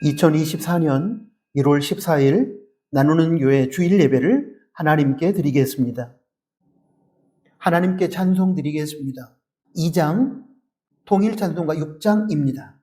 2024년 1월 14일 나누는 교회 주일 예배를 하나님께 드리겠습니다. 하나님께 찬송 드리겠습니다. 2장 통일 찬송가 6장입니다.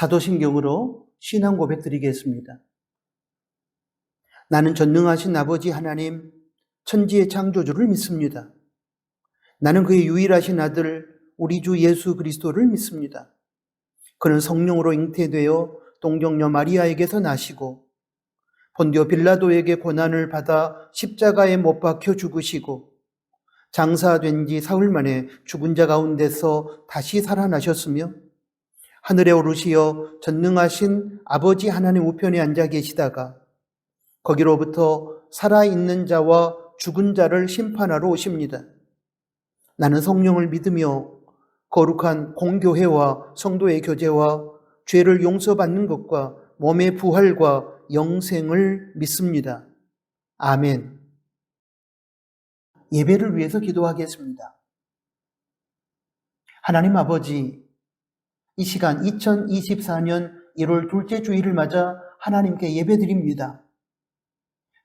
사도신경으로 신앙 고백 드리겠습니다. 나는 전능하신 아버지 하나님, 천지의 창조주를 믿습니다. 나는 그의 유일하신 아들, 우리 주 예수 그리스도를 믿습니다. 그는 성령으로 잉태되어 동정녀 마리아에게서 나시고 본디오 빌라도에게 고난을 받아 십자가에 못 박혀 죽으시고 장사된 지 사흘 만에 죽은 자 가운데서 다시 살아나셨으며 하늘에 오르시어 전능하신 아버지 하나님 우편에 앉아 계시다가 거기로부터 살아있는 자와 죽은 자를 심판하러 오십니다. 나는 성령을 믿으며 거룩한 공교회와 성도의 교제와 죄를 용서받는 것과 몸의 부활과 영생을 믿습니다. 아멘. 예배를 위해서 기도하겠습니다. 하나님 아버지, 이 시간 2024년 1월 둘째 주일을 맞아 하나님께 예배드립니다.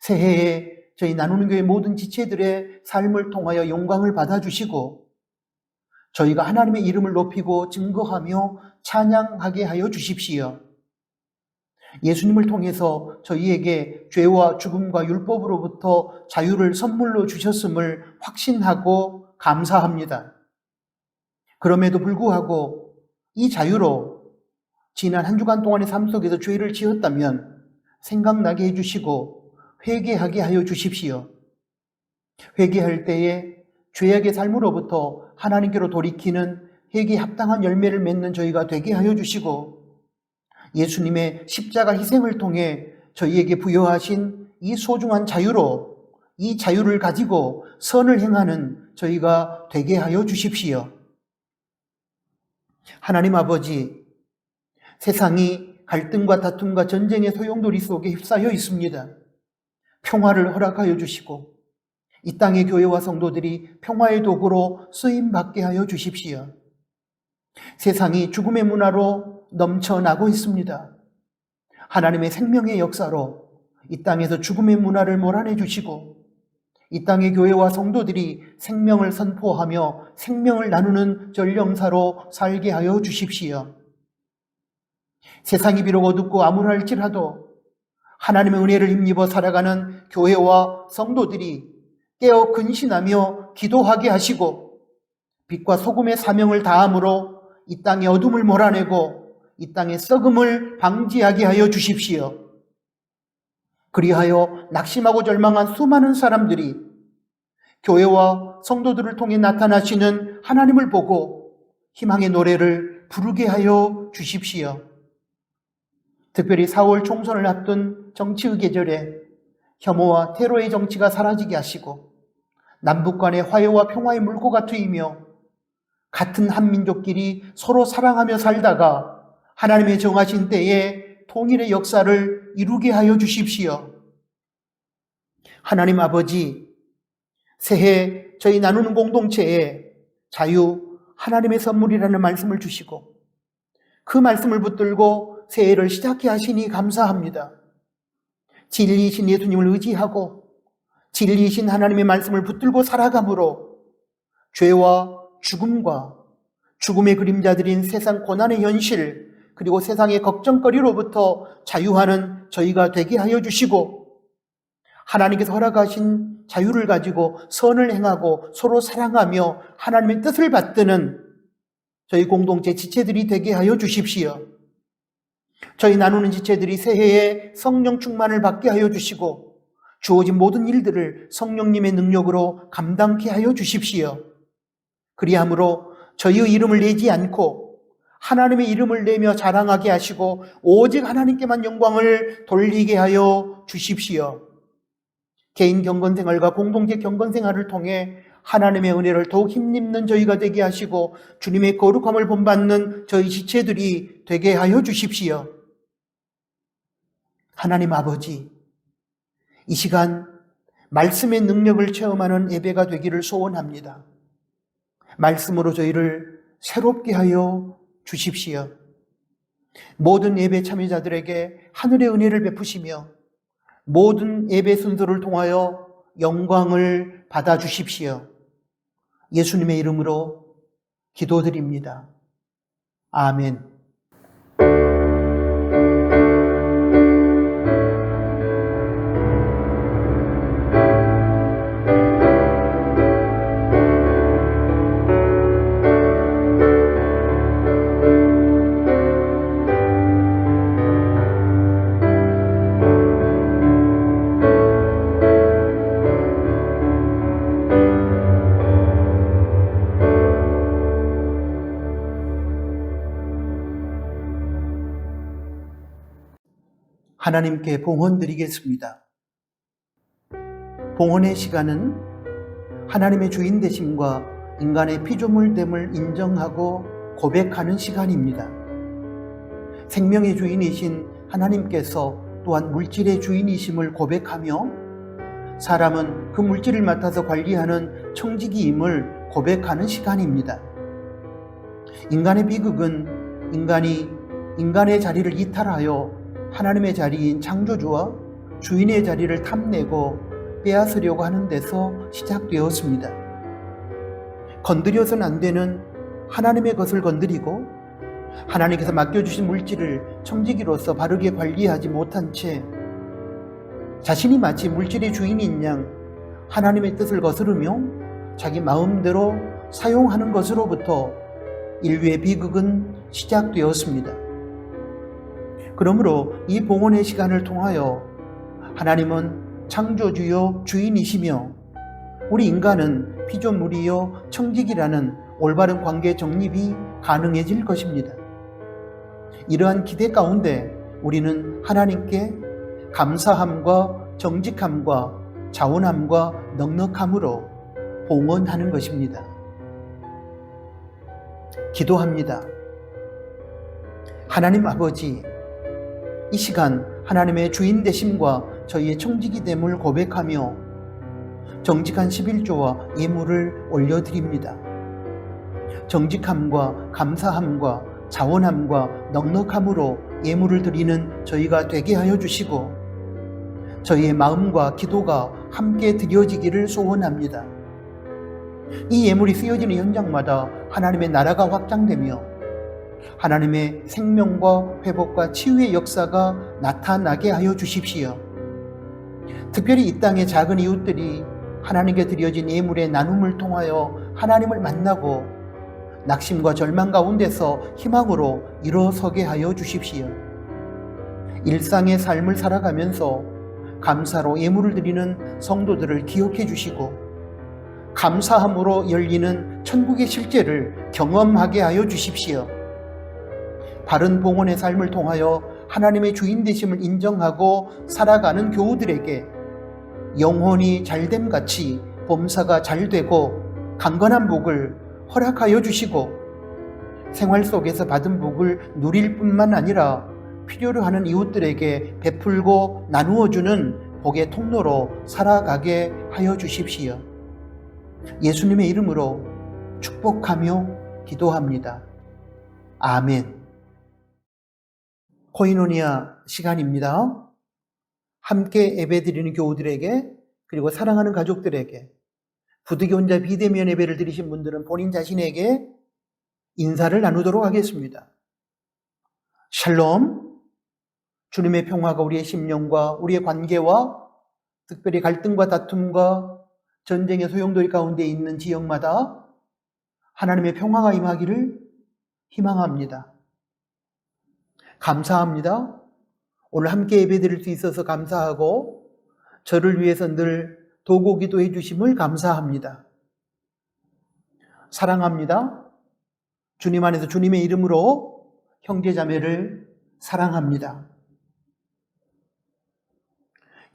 새해에 저희 나누는 교회 모든 지체들의 삶을 통하여 영광을 받아주시고 저희가 하나님의 이름을 높이고 증거하며 찬양하게 하여 주십시오. 예수님을 통해서 저희에게 죄와 죽음과 율법으로부터 자유를 선물로 주셨음을 확신하고 감사합니다. 그럼에도 불구하고 이 자유로 지난 한 주간 동안의 삶 속에서 죄를 지었다면 생각나게 해주시고 회개하게 하여 주십시오. 회개할 때에 죄악의 삶으로부터 하나님께로 돌이키는 회개에 합당한 열매를 맺는 저희가 되게 하여 주시고 예수님의 십자가 희생을 통해 저희에게 부여하신 이 소중한 자유로 이 자유를 가지고 선을 행하는 저희가 되게 하여 주십시오. 하나님 아버지, 세상이 갈등과 다툼과 전쟁의 소용돌이 속에 휩싸여 있습니다. 평화를 허락하여 주시고 이 땅의 교회와 성도들이 평화의 도구로 쓰임받게 하여 주십시오. 세상이 죽음의 문화로 넘쳐나고 있습니다. 하나님의 생명의 역사로 이 땅에서 죽음의 문화를 몰아내 주시고 이 땅의 교회와 성도들이 생명을 선포하며 생명을 나누는 전령사로 살게 하여 주십시오. 세상이 비록 어둡고 암울할지라도 하나님의 은혜를 힘입어 살아가는 교회와 성도들이 깨어 근신하며 기도하게 하시고 빛과 소금의 사명을 다함으로 이 땅의 어둠을 몰아내고 이 땅의 썩음을 방지하게 하여 주십시오. 그리하여 낙심하고 절망한 수많은 사람들이 교회와 성도들을 통해 나타나시는 하나님을 보고 희망의 노래를 부르게 하여 주십시오. 특별히 4월 총선을 앞둔 정치의 계절에 혐오와 테러의 정치가 사라지게 하시고 남북 간의 화해와 평화의 물꼬가 트이며 같은 한민족끼리 서로 사랑하며 살다가 하나님의 정하신 때에 통일의 역사를 이루게 하여 주십시오. 하나님 아버지, 새해 저희 나누는 공동체에 자유, 하나님의 선물이라는 말씀을 주시고 그 말씀을 붙들고 새해를 시작해 하시니 감사합니다. 진리이신 예수님을 의지하고 진리이신 하나님의 말씀을 붙들고 살아감으로 죄와 죽음과 죽음의 그림자들인 세상 고난의 현실, 그리고 세상의 걱정거리로부터 자유하는 저희가 되게 하여 주시고, 하나님께서 허락하신 자유를 가지고 선을 행하고 서로 사랑하며 하나님의 뜻을 받드는 저희 공동체 지체들이 되게 하여 주십시오. 저희 나누는 지체들이 새해에 성령 충만을 받게 하여 주시고 주어진 모든 일들을 성령님의 능력으로 감당케 하여 주십시오. 그리함으로 저희의 이름을 내지 않고 하나님의 이름을 내며 자랑하게 하시고 오직 하나님께만 영광을 돌리게 하여 주십시오. 개인 경건생활과 공동체 경건생활을 통해 하나님의 은혜를 더욱 힘입는 저희가 되게 하시고 주님의 거룩함을 본받는 저희 지체들이 되게 하여 주십시오. 하나님 아버지, 이 시간 말씀의 능력을 체험하는 예배가 되기를 소원합니다. 말씀으로 저희를 새롭게 하여 주십시오. 모든 예배 참여자들에게 하늘의 은혜를 베푸시며 모든 예배 순서를 통하여 영광을 받아 주십시오. 예수님의 이름으로 기도드립니다. 아멘. 하나님께 봉헌드리겠습니다. 봉헌의 시간은 하나님의 주인 되심과 인간의 피조물됨을 인정하고 고백하는 시간입니다. 생명의 주인이신 하나님께서 또한 물질의 주인이심을 고백하며 사람은 그 물질을 맡아서 관리하는 청지기임을 고백하는 시간입니다. 인간의 비극은 인간의 자리를 이탈하여 하나님의 자리인 창조주와 주인의 자리를 탐내고 빼앗으려고 하는 데서 시작되었습니다. 건드려서는 안 되는 하나님의 것을 건드리고 하나님께서 맡겨주신 물질을 청지기로서 바르게 관리하지 못한 채 자신이 마치 물질의 주인인 양 하나님의 뜻을 거스르며 자기 마음대로 사용하는 것으로부터 인류의 비극은 시작되었습니다. 그러므로 이 봉헌의 시간을 통하여 하나님은 창조주요 주인이시며 우리 인간은 피조물이요 청지기라는 올바른 관계 정립이 가능해질 것입니다. 이러한 기대 가운데 우리는 하나님께 감사함과 정직함과 자원함과 넉넉함으로 봉헌하는 것입니다. 기도합니다. 하나님 아버지, 이 시간 하나님의 주인 되심과 저희의 청지기됨을 고백하며 정직한 11조와 예물을 올려드립니다. 정직함과 감사함과 자원함과 넉넉함으로 예물을 드리는 저희가 되게 하여 주시고 저희의 마음과 기도가 함께 드려지기를 소원합니다. 이 예물이 쓰여지는 현장마다 하나님의 나라가 확장되며 하나님의 생명과 회복과 치유의 역사가 나타나게 하여 주십시오. 특별히 이 땅의 작은 이웃들이 하나님께 드려진 예물의 나눔을 통하여 하나님을 만나고 낙심과 절망 가운데서 희망으로 일어서게 하여 주십시오. 일상의 삶을 살아가면서 감사로 예물을 드리는 성도들을 기억해 주시고 감사함으로 열리는 천국의 실제를 경험하게 하여 주십시오. 바른 봉헌의 삶을 통하여 하나님의 주인 되심을 인정하고 살아가는 교우들에게 영혼이 잘됨같이 범사가 잘되고 강건한 복을 허락하여 주시고 생활 속에서 받은 복을 누릴 뿐만 아니라 필요로 하는 이웃들에게 베풀고 나누어주는 복의 통로로 살아가게 하여 주십시오. 예수님의 이름으로 축복하며 기도합니다. 아멘. 코이노니아 시간입니다. 함께 예배드리는 교우들에게 그리고 사랑하는 가족들에게 부득이 혼자 비대면 예배를 드리신 분들은 본인 자신에게 인사를 나누도록 하겠습니다. 샬롬, 주님의 평화가 우리의 심령과 우리의 관계와 특별히 갈등과 다툼과 전쟁의 소용돌이 가운데 있는 지역마다 하나님의 평화가 임하기를 희망합니다. 감사합니다. 오늘 함께 예배드릴 수 있어서 감사하고 저를 위해서 늘 도고 기도해 주심을 감사합니다. 사랑합니다. 주님 안에서 주님의 이름으로 형제자매를 사랑합니다.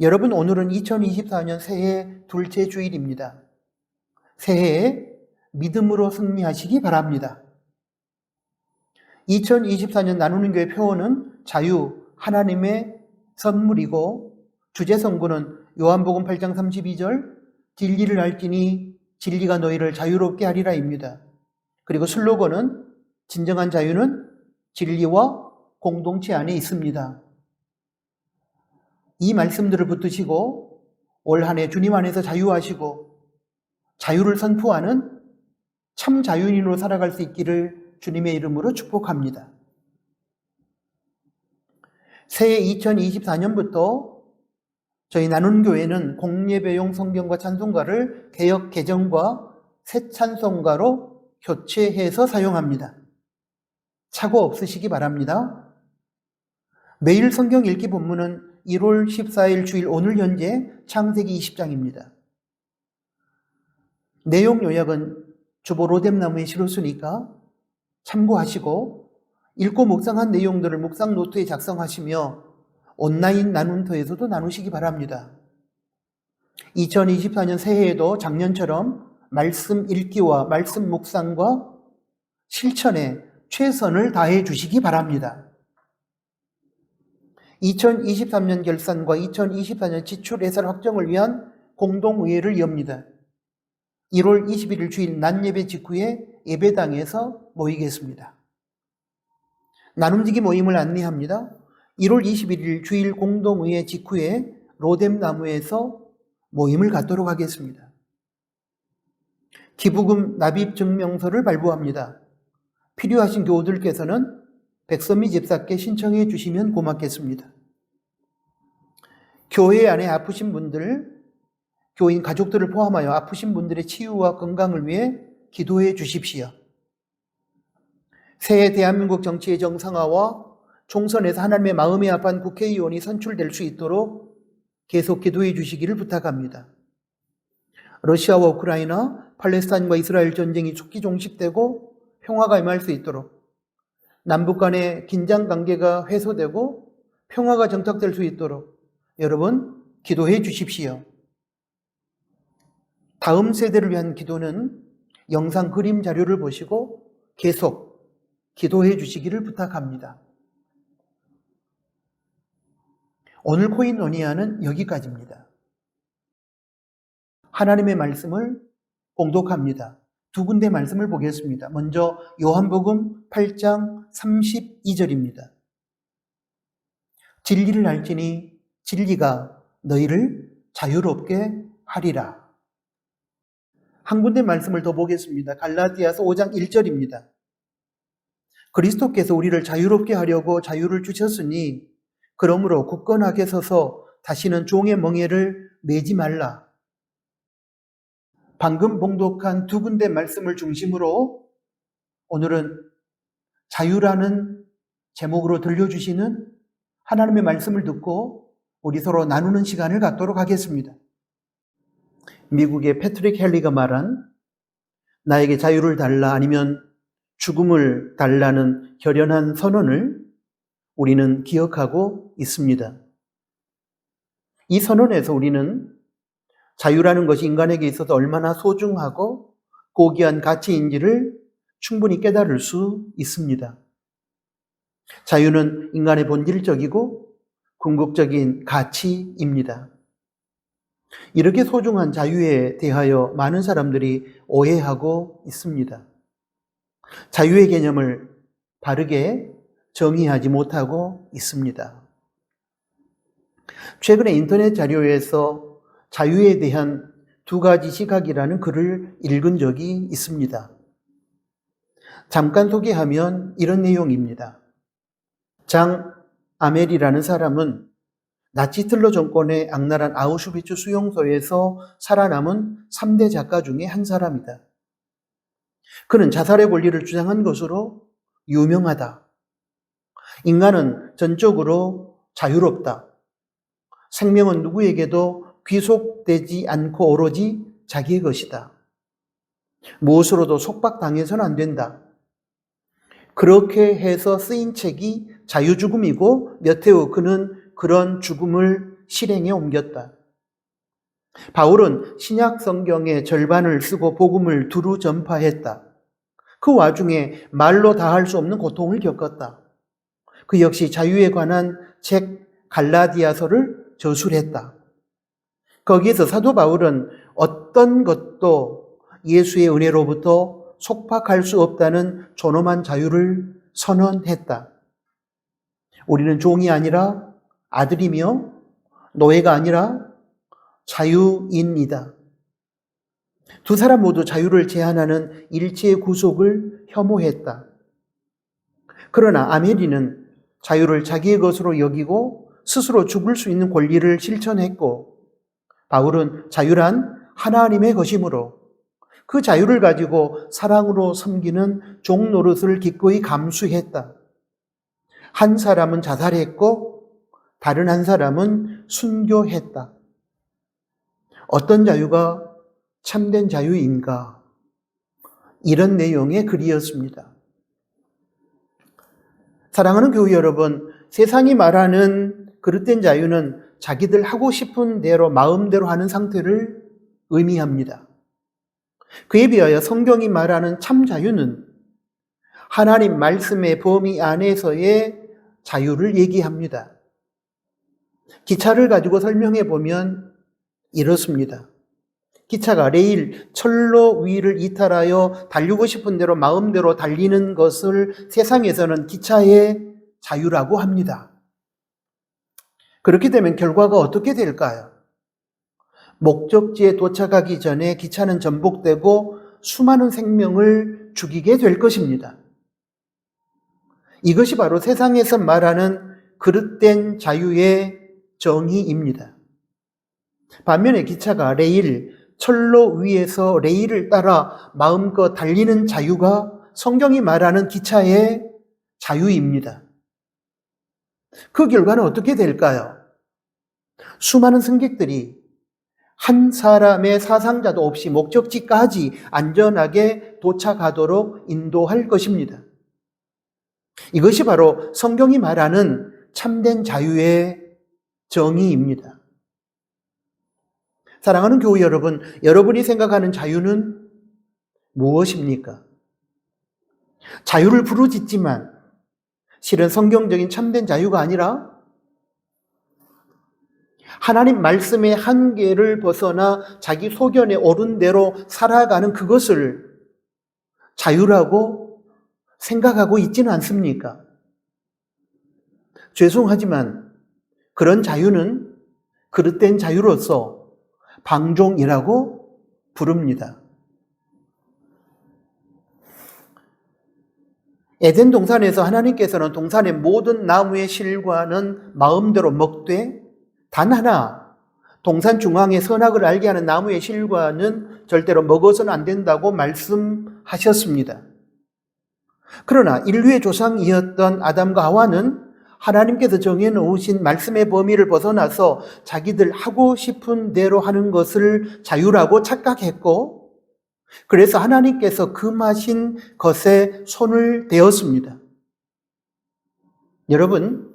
여러분, 오늘은 2024년 새해 둘째 주일입니다. 새해에 믿음으로 승리하시기 바랍니다. 2024년 나누는 교회 표어는 자유, 하나님의 선물이고 주제 성구는 요한복음 8장 32절 진리를 알지니 진리가 너희를 자유롭게 하리라입니다. 그리고 슬로건은 진정한 자유는 진리와 공동체 안에 있습니다. 이 말씀들을 붙드시고 올 한 해 주님 안에서 자유하시고 자유를 선포하는 참 자유인으로 살아갈 수 있기를 주님의 이름으로 축복합니다. 새해 2024년부터 저희 나눔교회는 공예배용 성경과 찬송가를 개역 개정과 새 찬송가로 교체해서 사용합니다. 착오 없으시기 바랍니다. 매일 성경 읽기 본문은 1월 14일 주일 오늘 현재 창세기 20장입니다. 내용 요약은 주보 로뎀나무에 실었으니까 참고하시고 읽고 묵상한 내용들을 묵상 노트에 작성하시며 온라인 나눔터에서도 나누시기 바랍니다. 2024년 새해에도 작년처럼 말씀 읽기와 말씀 묵상과 실천에 최선을 다해 주시기 바랍니다. 2023년 결산과 2024년 지출 예산 확정을 위한 공동의회를 엽니다. 1월 21일 주일 낮예배 직후에 예배당에서 모이겠습니다. 나눔지기 모임을 안내합니다. 1월 21일 주일 공동의회 직후에 로뎀나무에서 모임을 갖도록 하겠습니다. 기부금 납입 증명서를 발부합니다. 필요하신 교우들께서는 백선미 집사께 신청해 주시면 고맙겠습니다. 교회 안에 아프신 분들, 교인 가족들을 포함하여 아프신 분들의 치유와 건강을 위해 기도해 주십시오. 새해 대한민국 정치의 정상화와 총선에서 하나님의 마음이 아파한 국회의원이 선출될 수 있도록 계속 기도해 주시기를 부탁합니다. 러시아와 우크라이나, 팔레스타인과 이스라엘 전쟁이 속히 종식되고 평화가 임할 수 있도록, 남북 간의 긴장 관계가 해소되고 평화가 정착될 수 있도록 여러분 기도해 주십시오. 다음 세대를 위한 기도는 영상 그림 자료를 보시고 계속 기도해 주시기를 부탁합니다. 오늘 코인노니아는 여기까지입니다. 하나님의 말씀을 공독합니다. 두 군데 말씀을 보겠습니다. 먼저 요한복음 8장 32절입니다. 진리를 알지니 진리가 너희를 자유롭게 하리라. 한 군데 말씀을 더 보겠습니다. 갈라디아서 5장 1절입니다. 그리스도께서 우리를 자유롭게 하려고 자유를 주셨으니 그러므로 굳건하게 서서 다시는 종의 멍에를 매지 말라. 방금 봉독한 두 군데 말씀을 중심으로 오늘은 자유라는 제목으로 들려주시는 하나님의 말씀을 듣고 우리 서로 나누는 시간을 갖도록 하겠습니다. 미국의 패트릭 헨리가 말한 나에게 자유를 달라 아니면 죽음을 달라는 결연한 선언을 우리는 기억하고 있습니다. 이 선언에서 우리는 자유라는 것이 인간에게 있어서 얼마나 소중하고 고귀한 가치인지를 충분히 깨달을 수 있습니다. 자유는 인간의 본질적이고 궁극적인 가치입니다. 이렇게 소중한 자유에 대하여 많은 사람들이 오해하고 있습니다. 자유의 개념을 바르게 정의하지 못하고 있습니다. 최근에 인터넷 자료에서 자유에 대한 두 가지 시각이라는 글을 읽은 적이 있습니다. 잠깐 소개하면 이런 내용입니다. 장 아멜이라는 사람은 나치 히틀러 정권의 악랄한 아우슈비츠 수용소에서 살아남은 3대 작가 중에 한 사람이다. 그는 자살의 권리를 주장한 것으로 유명하다. 인간은 전적으로 자유롭다. 생명은 누구에게도 귀속되지 않고 오로지 자기의 것이다. 무엇으로도 속박당해서는 안 된다. 그렇게 해서 쓰인 책이 자유죽음이고 몇 해 후 그는 그런 죽음을 실행에 옮겼다. 바울은 신약 성경의 절반을 쓰고 복음을 두루 전파했다. 그 와중에 말로 다 할 수 없는 고통을 겪었다. 그 역시 자유에 관한 책 갈라디아서를 저술했다. 거기에서 사도 바울은 어떤 것도 예수의 은혜로부터 속박할 수 없다는 존엄한 자유를 선언했다. 우리는 종이 아니라 아들이며 노예가 아니라 자유인이다. 두 사람 모두 자유를 제한하는 일체의 구속을 혐오했다. 그러나 아멜리는 자유를 자기의 것으로 여기고 스스로 죽을 수 있는 권리를 실천했고, 바울은 자유란 하나님의 것이므로 그 자유를 가지고 사랑으로 섬기는 종 노릇을 기꺼이 감수했다. 한 사람은 자살했고 다른 한 사람은 순교했다. 어떤 자유가 참된 자유인가? 이런 내용의 글이었습니다. 사랑하는 교회 여러분, 세상이 말하는 그릇된 자유는 자기들 하고 싶은 대로 마음대로 하는 상태를 의미합니다. 그에 비하여 성경이 말하는 참 자유는 하나님 말씀의 범위 안에서의 자유를 얘기합니다. 기차를 가지고 설명해 보면 이렇습니다. 기차가 레일, 철로 위를 이탈하여 달리고 싶은 대로 마음대로 달리는 것을 세상에서는 기차의 자유라고 합니다. 그렇게 되면 결과가 어떻게 될까요? 목적지에 도착하기 전에 기차는 전복되고 수많은 생명을 죽이게 될 것입니다. 이것이 바로 세상에서 말하는 그릇된 자유의 정의입니다. 반면에 기차가 레일, 철로 위에서 레일을 따라 마음껏 달리는 자유가 성경이 말하는 기차의 자유입니다. 그 결과는 어떻게 될까요? 수많은 승객들이 한 사람의 사상자도 없이 목적지까지 안전하게 도착하도록 인도할 것입니다. 이것이 바로 성경이 말하는 참된 자유의 정의입니다. 사랑하는 교회 여러분, 여러분이 생각하는 자유는 무엇입니까? 자유를 부르짖지만 실은 성경적인 참된 자유가 아니라 하나님 말씀의 한계를 벗어나 자기 소견에 옳은 대로 살아가는 그것을 자유라고 생각하고 있지는 않습니까? 죄송하지만 그런 자유는 그릇된 자유로서 방종이라고 부릅니다. 에덴 동산에서 하나님께서는 동산의 모든 나무의 실과는 마음대로 먹되 단 하나 동산 중앙에 선악을 알게 하는 나무의 실과는 절대로 먹어서는 안 된다고 말씀하셨습니다. 그러나 인류의 조상이었던 아담과 하와는 하나님께서 정해놓으신 말씀의 범위를 벗어나서 자기들 하고 싶은 대로 하는 것을 자유라고 착각했고, 그래서 하나님께서 금하신 것에 손을 대었습니다. 여러분,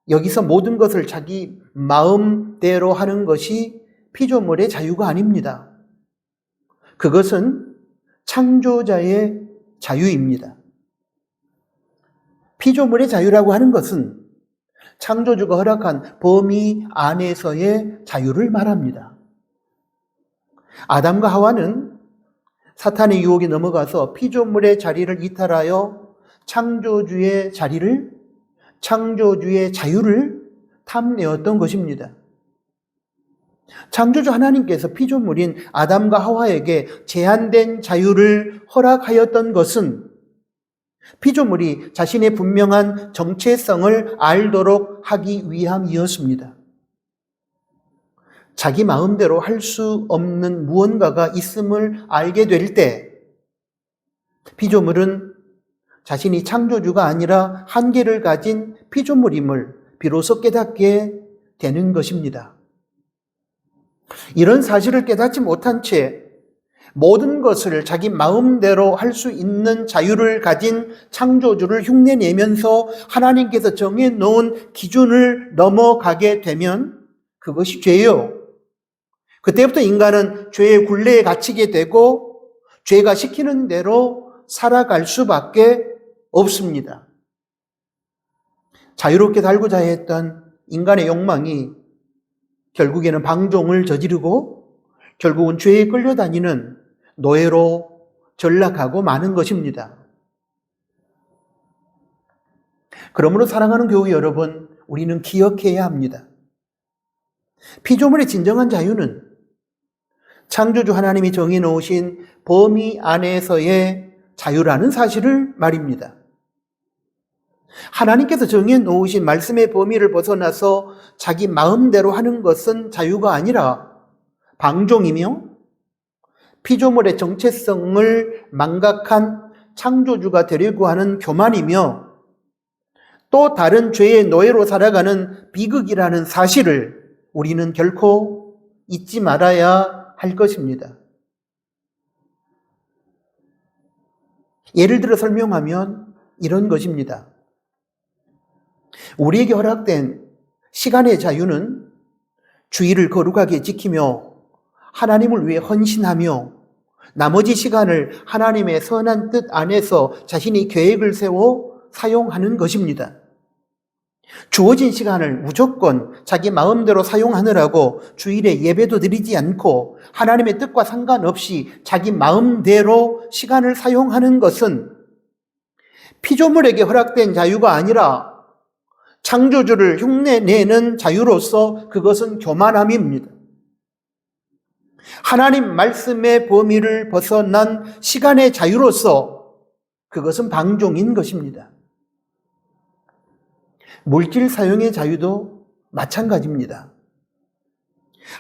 여기서 모든 것을 자기 마음대로 하는 것이 피조물의 자유가 아닙니다. 그것은 창조자의 자유입니다. 피조물의 자유라고 하는 것은 창조주가 허락한 범위 안에서의 자유를 말합니다. 아담과 하와는 사탄의 유혹에 넘어가서 피조물의 자리를 이탈하여 창조주의 자유를 탐내었던 것입니다. 창조주 하나님께서 피조물인 아담과 하와에게 제한된 자유를 허락하였던 것은 피조물이 자신의 분명한 정체성을 알도록 하기 위함이었습니다. 자기 마음대로 할 수 없는 무언가가 있음을 알게 될 때 피조물은 자신이 창조주가 아니라 한계를 가진 피조물임을 비로소 깨닫게 되는 것입니다. 이런 사실을 깨닫지 못한 채 모든 것을 자기 마음대로 할 수 있는 자유를 가진 창조주를 흉내내면서 하나님께서 정해놓은 기준을 넘어가게 되면 그것이 죄요. 그때부터 인간은 죄의 굴레에 갇히게 되고 죄가 시키는 대로 살아갈 수밖에 없습니다. 자유롭게 살고자 했던 인간의 욕망이 결국에는 방종을 저지르고 결국은 죄에 끌려다니는 노예로 전락하고 마는 것입니다. 그러므로 사랑하는 교우 여러분, 우리는 기억해야 합니다. 피조물의 진정한 자유는 창조주 하나님이 정해놓으신 범위 안에서의 자유라는 사실을 말입니다. 하나님께서 정해놓으신 말씀의 범위를 벗어나서 자기 마음대로 하는 것은 자유가 아니라 방종이며 피조물의 정체성을 망각한 창조주가 되려고 하는 교만이며 또 다른 죄의 노예로 살아가는 비극이라는 사실을 우리는 결코 잊지 말아야 할 것입니다. 예를 들어 설명하면 이런 것입니다. 우리에게 허락된 시간의 자유는 주의를 거룩하게 지키며 하나님을 위해 헌신하며 나머지 시간을 하나님의 선한 뜻 안에서 자신이 계획을 세워 사용하는 것입니다. 주어진 시간을 무조건 자기 마음대로 사용하느라고 주일에 예배도 드리지 않고 하나님의 뜻과 상관없이 자기 마음대로 시간을 사용하는 것은 피조물에게 허락된 자유가 아니라 창조주를 흉내내는 자유로서 그것은 교만함입니다. 하나님 말씀의 범위를 벗어난 시간의 자유로서 그것은 방종인 것입니다. 물질 사용의 자유도 마찬가지입니다.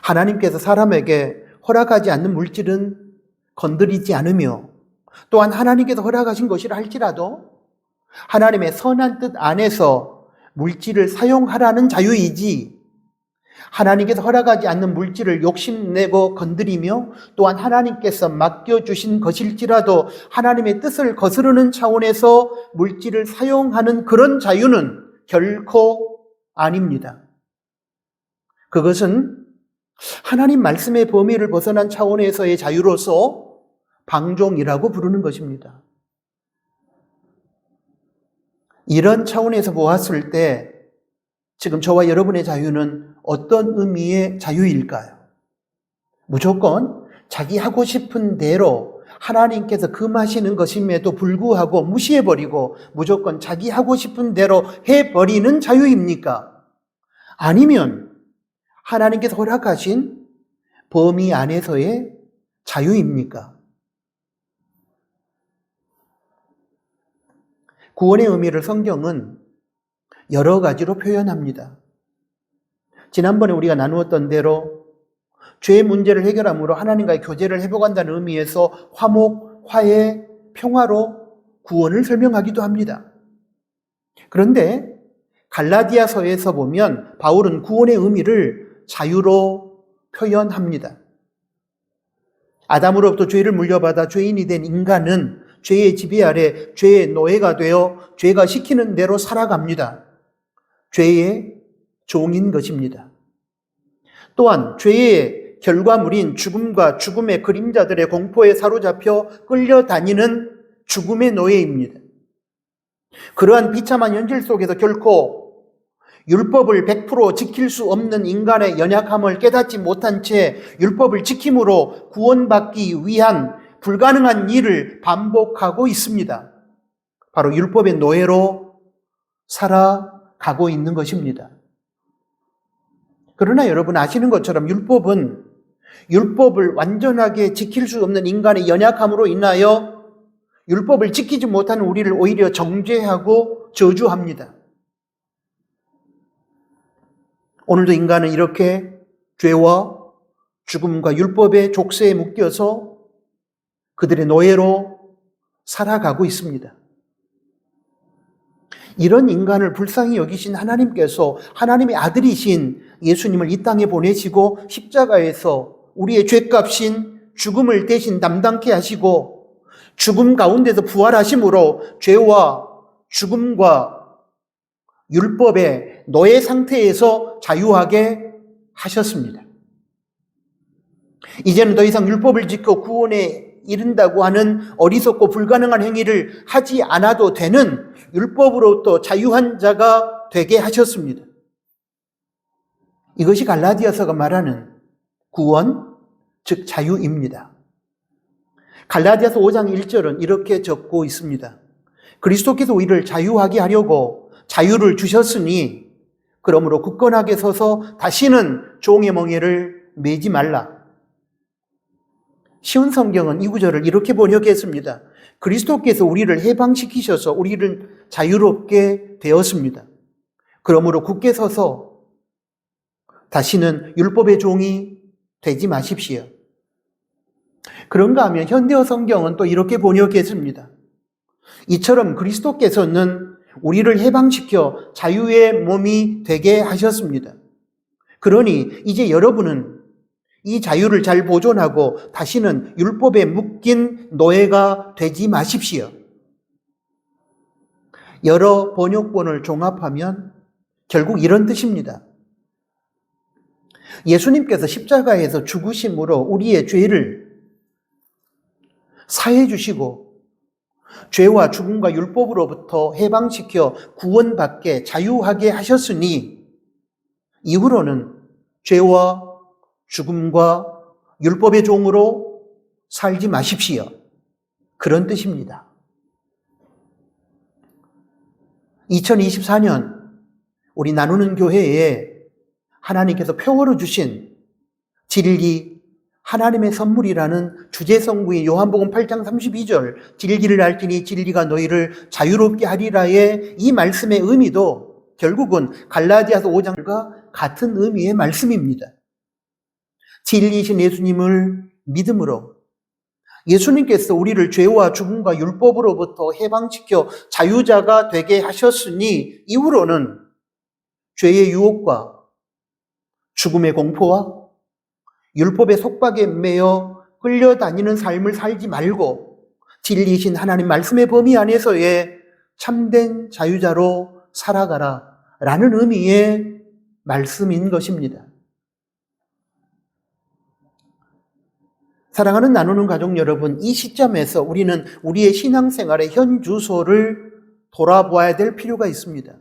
하나님께서 사람에게 허락하지 않는 물질은 건드리지 않으며 또한 하나님께서 허락하신 것이라 할지라도 하나님의 선한 뜻 안에서 물질을 사용하라는 자유이지 하나님께서 허락하지 않는 물질을 욕심내고 건드리며 또한 하나님께서 맡겨주신 것일지라도 하나님의 뜻을 거스르는 차원에서 물질을 사용하는 그런 자유는 결코 아닙니다. 그것은 하나님 말씀의 범위를 벗어난 차원에서의 자유로서 방종이라고 부르는 것입니다. 이런 차원에서 보았을 때 지금 저와 여러분의 자유는 어떤 의미의 자유일까요? 무조건 자기 하고 싶은 대로 하나님께서 금하시는 것임에도 불구하고 무시해버리고 무조건 자기 하고 싶은 대로 해버리는 자유입니까? 아니면 하나님께서 허락하신 범위 안에서의 자유입니까? 구원의 의미를 성경은 여러 가지로 표현합니다. 지난번에 우리가 나누었던 대로 죄의 문제를 해결함으로 하나님과의 교제를 회복한다는 의미에서 화목, 화해, 평화로 구원을 설명하기도 합니다. 그런데 갈라디아서에서 보면 바울은 구원의 의미를 자유로 표현합니다. 아담으로부터 죄를 물려받아 죄인이 된 인간은 죄의 지배 아래 죄의 노예가 되어 죄가 시키는 대로 살아갑니다. 죄의 종인 것입니다. 또한 죄의 결과물인 죽음과 죽음의 그림자들의 공포에 사로잡혀 끌려다니는 죽음의 노예입니다. 그러한 비참한 현실 속에서 결코 율법을 100% 지킬 수 없는 인간의 연약함을 깨닫지 못한 채 율법을 지킴으로 구원받기 위한 불가능한 일을 반복하고 있습니다. 바로 율법의 노예로 살아가고 있는 것입니다. 그러나 여러분 아시는 것처럼 율법을 완전하게 지킬 수 없는 인간의 연약함으로 인하여 율법을 지키지 못하는 우리를 오히려 정죄하고 저주합니다. 오늘도 인간은 이렇게 죄와 죽음과 율법의 족쇄에 묶여서 그들의 노예로 살아가고 있습니다. 이런 인간을 불쌍히 여기신 하나님께서 하나님의 아들이신 예수님을 이 땅에 보내시고 십자가에서 우리의 죄값인 죽음을 대신 담당케 하시고 죽음 가운데서 부활하심으로 죄와 죽음과 율법의 노예 상태에서 자유하게 하셨습니다. 이제는 더 이상 율법을 지켜 구원에 이른다고 하는 어리석고 불가능한 행위를 하지 않아도 되는 율법으로부터 자유한 자가 되게 하셨습니다. 이것이 갈라디아서가 말하는 구원, 즉 자유입니다. 갈라디아서 5장 1절은 이렇게 적고 있습니다. 그리스도께서 우리를 자유하게 하려고 자유를 주셨으니 그러므로 굳건하게 서서 다시는 종의 멍에를 매지 말라. 쉬운 성경은 이 구절을 이렇게 번역했습니다. 그리스도께서 우리를 해방시키셔서 우리를 자유롭게 되었습니다. 그러므로 굳게 서서 다시는 율법의 종이 되지 마십시오. 그런가 하면 현대어 성경은 또 이렇게 번역했습니다. 이처럼 그리스도께서는 우리를 해방시켜 자유의 몸이 되게 하셨습니다. 그러니 이제 여러분은 이 자유를 잘 보존하고 다시는 율법에 묶인 노예가 되지 마십시오. 여러 번역본을 종합하면 결국 이런 뜻입니다. 예수님께서 십자가에서 죽으심으로 우리의 죄를 사해 주시고 죄와 죽음과 율법으로부터 해방시켜 구원받게 자유하게 하셨으니 이후로는 죄와 죽음과 율법의 종으로 살지 마십시오. 그런 뜻입니다. 2024년 우리 나누는 교회에 하나님께서 표어로 주신 진리, 하나님의 선물이라는 주제성구인 요한복음 8장 32절 진리를 알지니 진리가 너희를 자유롭게 하리라의 이 말씀의 의미도 결국은 갈라디아서 5장과 같은 의미의 말씀입니다. 진리이신 예수님을 믿음으로 예수님께서 우리를 죄와 죽음과 율법으로부터 해방시켜 자유자가 되게 하셨으니 이후로는 죄의 유혹과 죽음의 공포와 율법의 속박에 매여 끌려다니는 삶을 살지 말고 진리이신 하나님 말씀의 범위 안에서의 참된 자유자로 살아가라 라는 의미의 말씀인 것입니다. 사랑하는 나누는 가족 여러분, 이 시점에서 우리는 우리의 신앙생활의 현 주소를 돌아보아야 될 필요가 있습니다.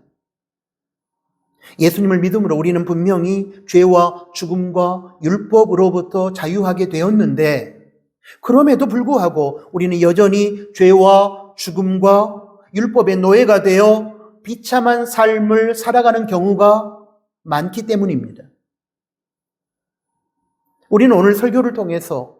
예수님을 믿음으로 우리는 분명히 죄와 죽음과 율법으로부터 자유하게 되었는데 그럼에도 불구하고 우리는 여전히 죄와 죽음과 율법의 노예가 되어 비참한 삶을 살아가는 경우가 많기 때문입니다. 우리는 오늘 설교를 통해서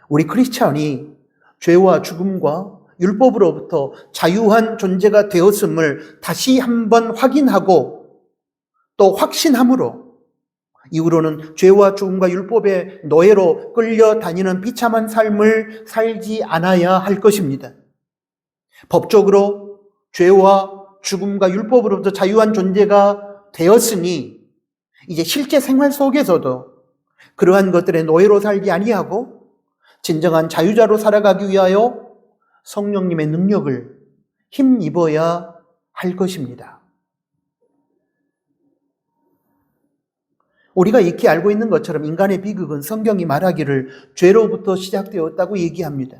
우리 크리스찬이 죄와 죽음과 율법으로부터 자유한 존재가 되었음을 다시 한번 확인하고 또 확신함으로 이후로는 죄와 죽음과 율법의 노예로 끌려다니는 비참한 삶을 살지 않아야 할 것입니다. 법적으로 죄와 죽음과 율법으로부터 자유한 존재가 되었으니 이제 실제 생활 속에서도 그러한 것들의 노예로 살지 아니하고 진정한 자유자로 살아가기 위하여 성령님의 능력을 힘입어야 할 것입니다. 우리가 익히 알고 있는 것처럼 인간의 비극은 성경이 말하기를 죄로부터 시작되었다고 얘기합니다.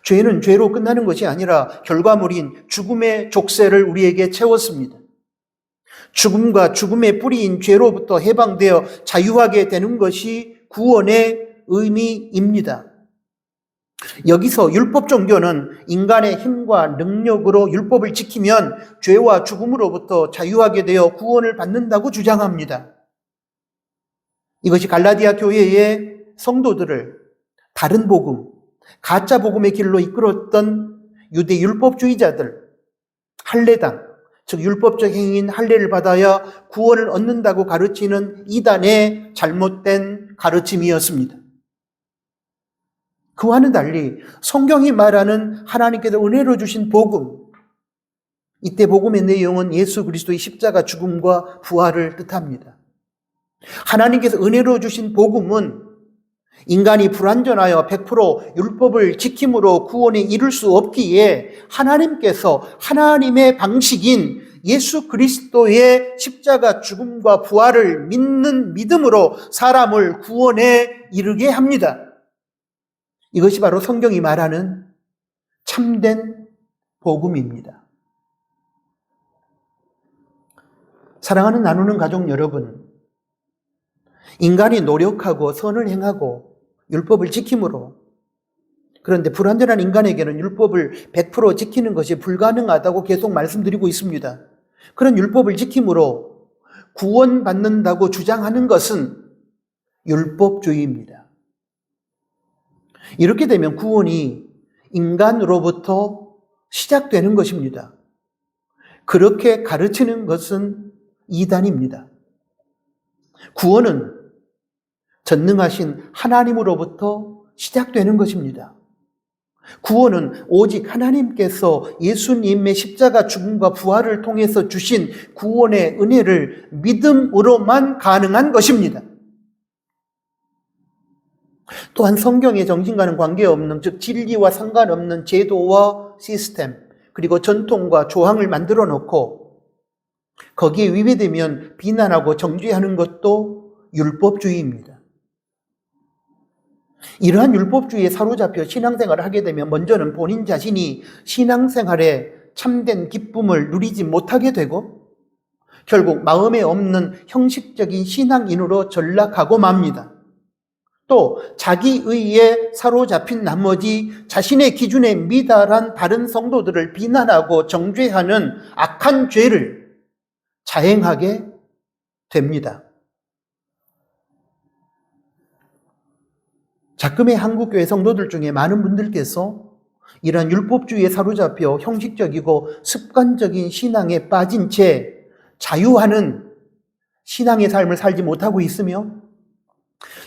죄는 죄로 끝나는 것이 아니라 결과물인 죽음의 족쇄를 우리에게 채웠습니다. 죽음과 죽음의 뿌리인 죄로부터 해방되어 자유하게 되는 것이 구원의 의미입니다. 여기서 율법 종교는 인간의 힘과 능력으로 율법을 지키면 죄와 죽음으로부터 자유하게 되어 구원을 받는다고 주장합니다. 이것이 갈라디아 교회의 성도들을 다른 복음, 가짜 복음의 길로 이끌었던 유대 율법주의자들, 할례당, 즉 율법적 행위인 할례를 받아야 구원을 얻는다고 가르치는 이단의 잘못된 가르침이었습니다. 그와는 달리 성경이 말하는 하나님께서 은혜로 주신 복음, 이때 복음의 내용은 예수 그리스도의 십자가 죽음과 부활을 뜻합니다. 하나님께서 은혜로 주신 복음은 인간이 불완전하여 100% 율법을 지킴으로 구원에 이룰 수 없기에 하나님께서 하나님의 방식인 예수 그리스도의 십자가 죽음과 부활을 믿는 믿음으로 사람을 구원에 이르게 합니다. 이것이 바로 성경이 말하는 참된 복음입니다. 사랑하는 나누는 가족 여러분, 인간이 노력하고 선을 행하고 율법을 지킴으로, 그런데 불완전한 인간에게는 율법을 100% 지키는 것이 불가능하다고 계속 말씀드리고 있습니다. 그런 율법을 지킴으로 구원받는다고 주장하는 것은 율법주의입니다. 이렇게 되면 구원이 인간으로부터 시작되는 것입니다. 그렇게 가르치는 것은 이단입니다. 구원은 전능하신 하나님으로부터 시작되는 것입니다. 구원은 오직 하나님께서 예수님의 십자가 죽음과 부활을 통해서 주신 구원의 은혜를 믿음으로만 가능한 것입니다. 또한 성경의 정신과는 관계없는, 즉 진리와 상관없는 제도와 시스템, 그리고 전통과 조항을 만들어 놓고 거기에 위배되면 비난하고 정죄하는 것도 율법주의입니다. 이러한 율법주의에 사로잡혀 신앙생활을 하게 되면 먼저는 본인 자신이 신앙생활에 참된 기쁨을 누리지 못하게 되고 결국 마음에 없는 형식적인 신앙인으로 전락하고 맙니다. 또 자기의에 사로잡힌 나머지 자신의 기준에 미달한 다른 성도들을 비난하고 정죄하는 악한 죄를 자행하게 됩니다. 자금의 한국교회 성도들 중에 많은 분들께서 이러한 율법주의에 사로잡혀 형식적이고 습관적인 신앙에 빠진 채 자유하는 신앙의 삶을 살지 못하고 있으며,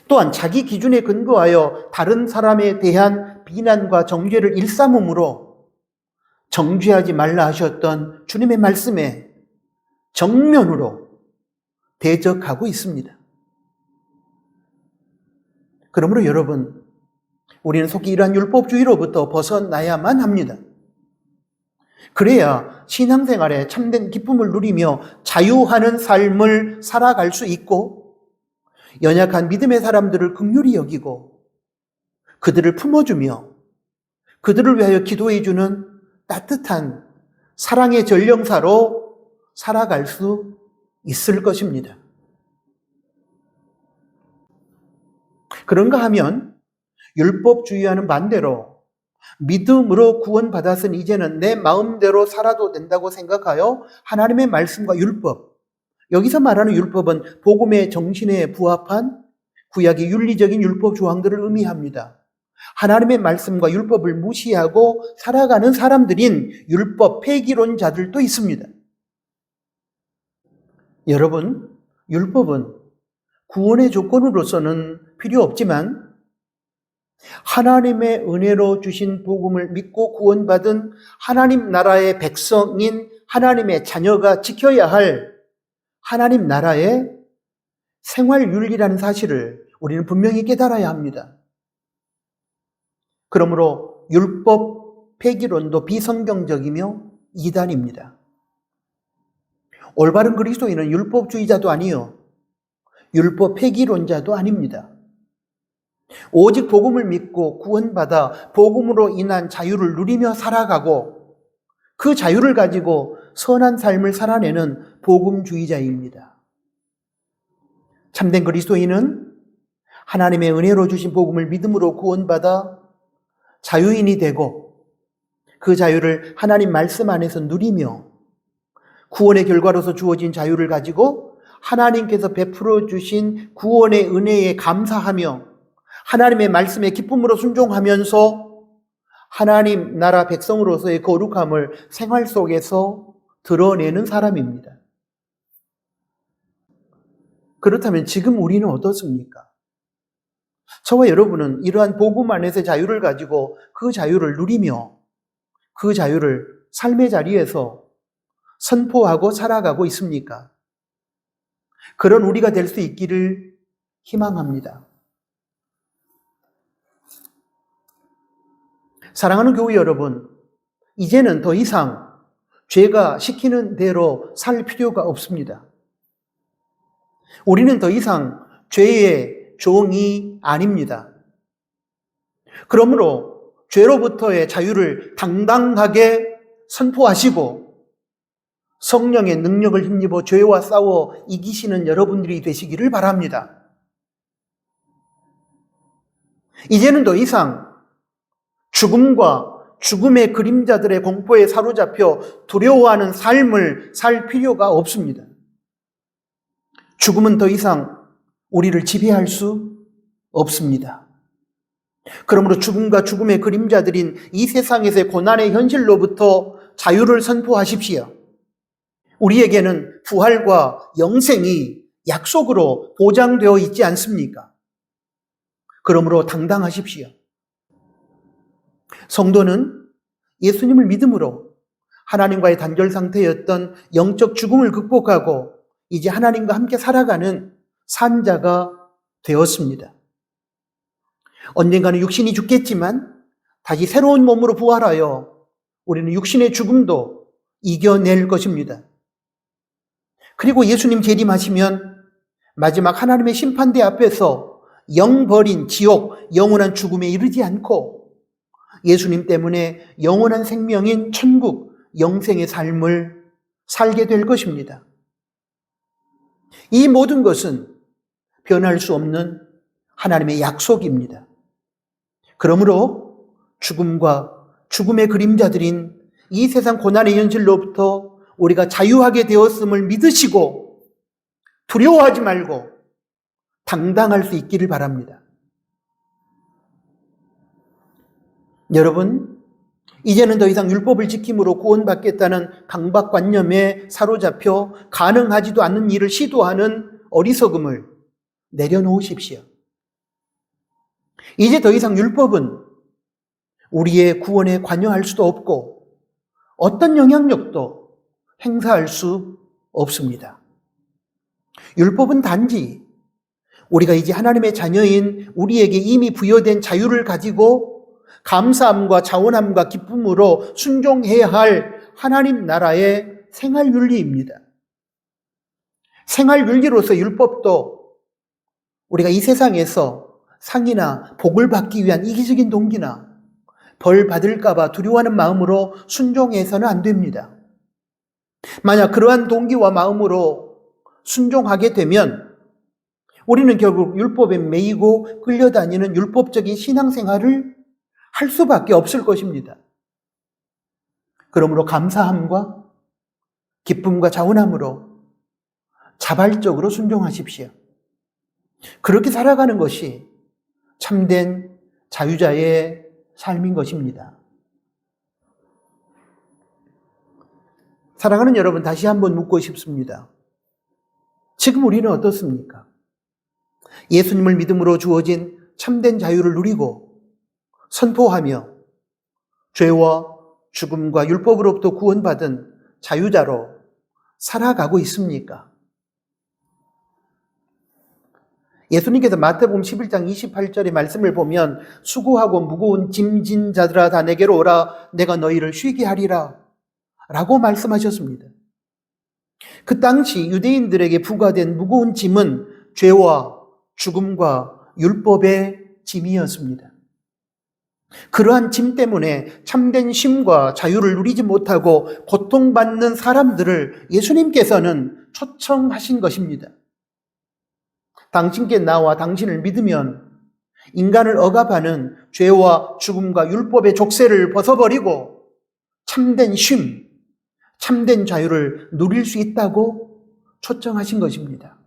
또한 자기 기준에 근거하여 다른 사람에 대한 비난과 정죄를 일삼음으로 정죄하지 말라 하셨던 주님의 말씀에 정면으로 대적하고 있습니다. 그러므로 여러분, 우리는 속히 이러한 율법주의로부터 벗어나야만 합니다. 그래야 신앙생활에 참된 기쁨을 누리며 자유하는 삶을 살아갈 수 있고, 연약한 믿음의 사람들을 긍휼히 여기고 그들을 품어주며 그들을 위하여 기도해주는 따뜻한 사랑의 전령사로 살아갈 수 있을 것입니다. 그런가 하면 율법주의와는 반대로 믿음으로 구원받았으니 이제는 내 마음대로 살아도 된다고 생각하여 하나님의 말씀과 율법, 여기서 말하는 율법은 복음의 정신에 부합한 구약의 윤리적인 율법 조항들을 의미합니다. 하나님의 말씀과 율법을 무시하고 살아가는 사람들인 율법 폐기론자들도 있습니다. 여러분, 율법은 구원의 조건으로서는 필요 없지만 하나님의 은혜로 주신 복음을 믿고 구원받은 하나님 나라의 백성인 하나님의 자녀가 지켜야 할 하나님 나라의 생활윤리라는 사실을 우리는 분명히 깨달아야 합니다. 그러므로 율법 폐기론도 비성경적이며 이단입니다. 올바른 그리스도인은 율법주의자도 아니요 율법 폐기론자도 아닙니다. 오직 복음을 믿고 구원받아 복음으로 인한 자유를 누리며 살아가고 그 자유를 가지고 선한 삶을 살아내는 복음주의자입니다. 참된 그리스도인은 하나님의 은혜로 주신 복음을 믿음으로 구원받아 자유인이 되고 그 자유를 하나님 말씀 안에서 누리며 구원의 결과로서 주어진 자유를 가지고 하나님께서 베풀어 주신 구원의 은혜에 감사하며 하나님의 말씀에 기쁨으로 순종하면서 하나님 나라 백성으로서의 거룩함을 생활 속에서 드러내는 사람입니다. 그렇다면 지금 우리는 어떻습니까? 저와 여러분은 이러한 복음 안에서의 자유를 가지고 그 자유를 누리며 그 자유를 삶의 자리에서 선포하고 살아가고 있습니까? 그런 우리가 될 수 있기를 희망합니다. 사랑하는 교회 여러분, 이제는 더 이상 죄가 시키는 대로 살 필요가 없습니다. 우리는 더 이상 죄의 종이 아닙니다. 그러므로 죄로부터의 자유를 당당하게 선포하시고 성령의 능력을 힘입어 죄와 싸워 이기시는 여러분들이 되시기를 바랍니다. 이제는 더 이상 죽음과 죽음의 그림자들의 공포에 사로잡혀 두려워하는 삶을 살 필요가 없습니다. 죽음은 더 이상 우리를 지배할 수 없습니다. 그러므로 죽음과 죽음의 그림자들인 이 세상에서의 고난의 현실로부터 자유를 선포하십시오. 우리에게는 부활과 영생이 약속으로 보장되어 있지 않습니까? 그러므로 당당하십시오. 성도는 예수님을 믿음으로 하나님과의 단절 상태였던 영적 죽음을 극복하고 이제 하나님과 함께 살아가는 산자가 되었습니다. 언젠가는 육신이 죽겠지만 다시 새로운 몸으로 부활하여 우리는 육신의 죽음도 이겨낼 것입니다. 그리고 예수님 재림하시면 마지막 하나님의 심판대 앞에서 영버린 지옥, 영원한 죽음에 이르지 않고 예수님 때문에 영원한 생명인 천국, 영생의 삶을 살게 될 것입니다. 이 모든 것은 변할 수 없는 하나님의 약속입니다. 그러므로 죽음과 죽음의 그림자들인 이 세상 고난의 현실로부터 우리가 자유하게 되었음을 믿으시고 두려워하지 말고 당당할 수 있기를 바랍니다. 여러분, 이제는 더 이상 율법을 지킴으로 구원받겠다는 강박관념에 사로잡혀 가능하지도 않는 일을 시도하는 어리석음을 내려놓으십시오. 이제 더 이상 율법은 우리의 구원에 관여할 수도 없고 어떤 영향력도 행사할 수 없습니다. 율법은 단지 우리가 이제 하나님의 자녀인 우리에게 이미 부여된 자유를 가지고 감사함과 자원함과 기쁨으로 순종해야 할 하나님 나라의 생활윤리입니다. 생활윤리로서 율법도 우리가 이 세상에서 상이나 복을 받기 위한 이기적인 동기나 벌 받을까 봐 두려워하는 마음으로 순종해서는 안 됩니다. 만약 그러한 동기와 마음으로 순종하게 되면 우리는 결국 율법에 매이고 끌려다니는 율법적인 신앙생활을 할 수밖에 없을 것입니다. 그러므로 감사함과 기쁨과 자원함으로 자발적으로 순종하십시오. 그렇게 살아가는 것이 참된 자유자의 삶인 것입니다. 사랑하는 여러분, 다시 한번 묻고 싶습니다. 지금 우리는 어떻습니까? 예수님을 믿음으로 주어진 참된 자유를 누리고 선포하며 죄와 죽음과 율법으로부터 구원받은 자유자로 살아가고 있습니까? 예수님께서 마태복음 11장 28절의 말씀을 보면 수고하고 무거운 짐진 자들아 다 내게로 오라 내가 너희를 쉬게 하리라 라고 말씀하셨습니다. 그 당시 유대인들에게 부과된 무거운 짐은 죄와 죽음과 율법의 짐이었습니다. 그러한 짐 때문에 참된 쉼과 자유를 누리지 못하고 고통받는 사람들을 예수님께서는 초청하신 것입니다. 당신께 나와 당신을 믿으면 인간을 억압하는 죄와 죽음과 율법의 족쇄를 벗어버리고 참된 쉼, 참된 자유를 누릴 수 있다고 초청하신 것입니다.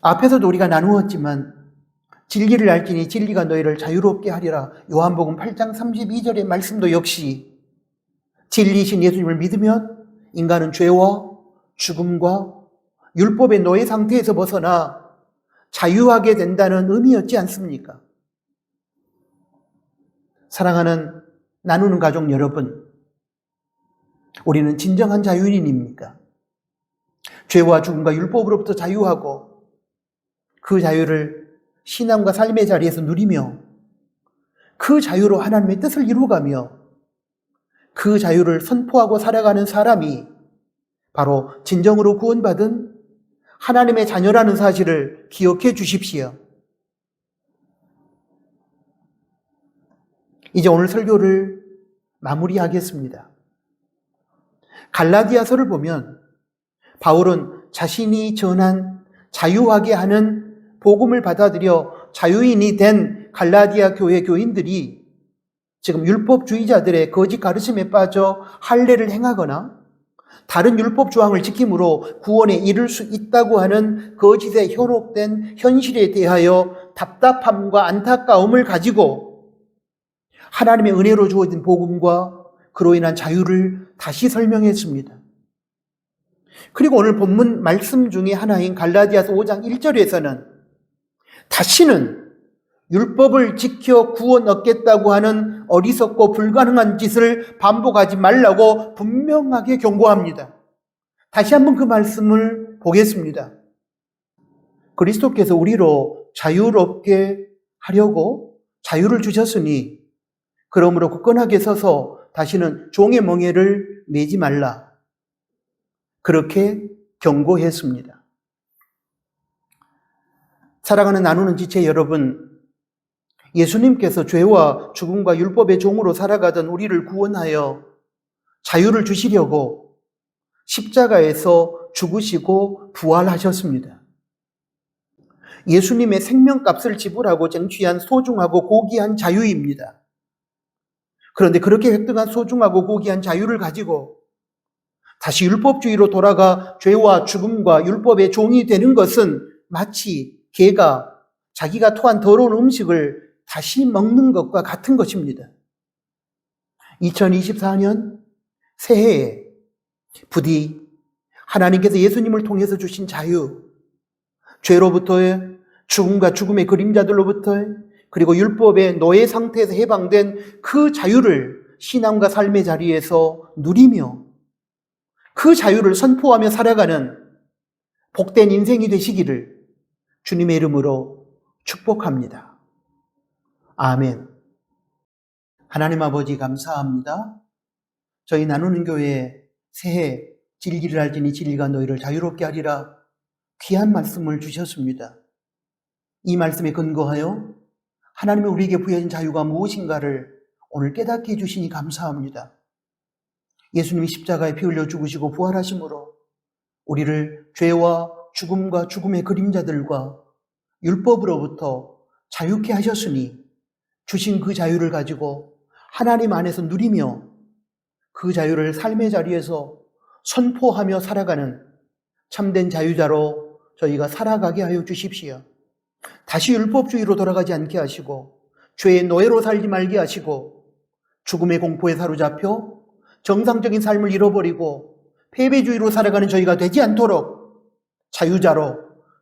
앞에서도 우리가 나누었지만 진리를 알지니 진리가 너희를 자유롭게 하리라. 요한복음 8장 32절의 말씀도 역시 진리이신 예수님을 믿으면 인간은 죄와 죽음과 율법의 노예 상태에서 벗어나 자유하게 된다는 의미였지 않습니까? 사랑하는 나누는 가족 여러분, 우리는 진정한 자유인입니까? 죄와 죽음과 율법으로부터 자유하고 그 자유를 신앙과 삶의 자리에서 누리며 그 자유로 하나님의 뜻을 이루어가며 그 자유를 선포하고 살아가는 사람이 바로 진정으로 구원받은 하나님의 자녀라는 사실을 기억해 주십시오. 이제 오늘 설교를 마무리하겠습니다. 갈라디아서를 보면 바울은 자신이 전한 자유하게 하는 복음을 받아들여 자유인이 된 갈라디아 교회 교인들이 지금 율법주의자들의 거짓 가르침에 빠져 할례를 행하거나 다른 율법 조항을 지킴으로 구원에 이를 수 있다고 하는 거짓에 현혹된 현실에 대하여 답답함과 안타까움을 가지고 하나님의 은혜로 주어진 복음과 그로 인한 자유를 다시 설명했습니다. 그리고 오늘 본문 말씀 중에 하나인 갈라디아서 5장 1절에서는 다시는 율법을 지켜 구원 얻겠다고 하는 어리석고 불가능한 짓을 반복하지 말라고 분명하게 경고합니다. 다시 한번 그 말씀을 보겠습니다. 그리스도께서 우리로 자유롭게 하려고 자유를 주셨으니 그러므로 굳건하게 서서 다시는 종의 멍에를 매지 말라. 그렇게 경고했습니다. 사랑하는 나누는 지체 여러분, 예수님께서 죄와 죽음과 율법의 종으로 살아가던 우리를 구원하여 자유를 주시려고 십자가에서 죽으시고 부활하셨습니다. 예수님의 생명값을 지불하고 쟁취한 소중하고 고귀한 자유입니다. 그런데 그렇게 획득한 소중하고 고귀한 자유를 가지고 다시 율법주의로 돌아가 죄와 죽음과 율법의 종이 되는 것은 마치 개가 자기가 토한 더러운 음식을 다시 먹는 것과 같은 것입니다. 2024년 새해에 부디 하나님께서 예수님을 통해서 주신 자유, 죄로부터의 죽음과 죽음의 그림자들로부터의 그리고 율법의 노예 상태에서 해방된 그 자유를 신앙과 삶의 자리에서 누리며 그 자유를 선포하며 살아가는 복된 인생이 되시기를 주님의 이름으로 축복합니다. 아멘. 하나님 아버지 감사합니다. 저희 나누는 교회 새해 진리를 알지니 진리가 너희를 자유롭게 하리라 귀한 말씀을 주셨습니다. 이 말씀에 근거하여 하나님이 우리에게 부여진 자유가 무엇인가를 오늘 깨닫게 해주시니 감사합니다. 예수님이 십자가에 피 흘려 죽으시고 부활하심으로 우리를 죄와 죽음과 죽음의 그림자들과 율법으로부터 자유케 하셨으니 주신 그 자유를 가지고 하나님 안에서 누리며 그 자유를 삶의 자리에서 선포하며 살아가는 참된 자유자로 저희가 살아가게 하여 주십시오. 다시 율법주의로 돌아가지 않게 하시고 죄의 노예로 살지 말게 하시고 죽음의 공포에 사로잡혀 정상적인 삶을 잃어버리고 패배주의로 살아가는 저희가 되지 않도록 자유자로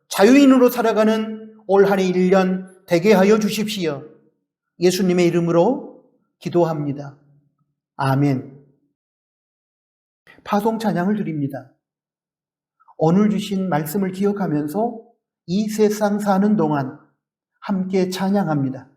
자유인으로 살아가는 올 한 해 1년 되게 하여 주십시오. 예수님의 이름으로 기도합니다. 아멘. 파송 찬양을 드립니다. 오늘 주신 말씀을 기억하면서 이 세상 사는 동안 함께 찬양합니다.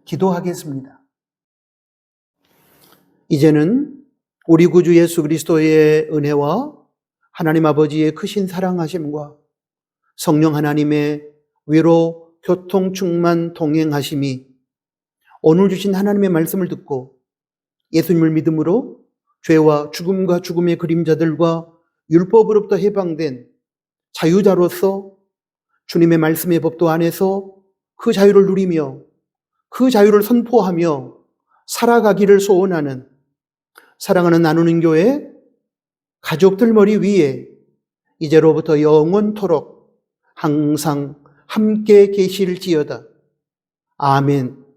기도하겠습니다. 이제는 우리 구주 예수 그리스도의 은혜와 하나님 아버지의 크신 사랑하심과 성령 하나님의 위로 교통 충만 동행하심이 오늘 주신 하나님의 말씀을 듣고 예수님을 믿음으로 죄와 죽음과 죽음의 그림자들과 율법으로부터 해방된 자유자로서 주님의 말씀의 법도 안에서 그 자유를 누리며 그 자유를 선포하며 살아가기를 소원하는 사랑하는 나누는 교회 가족들 머리 위에 이제로부터 영원토록 항상 함께 계실지어다. 아멘.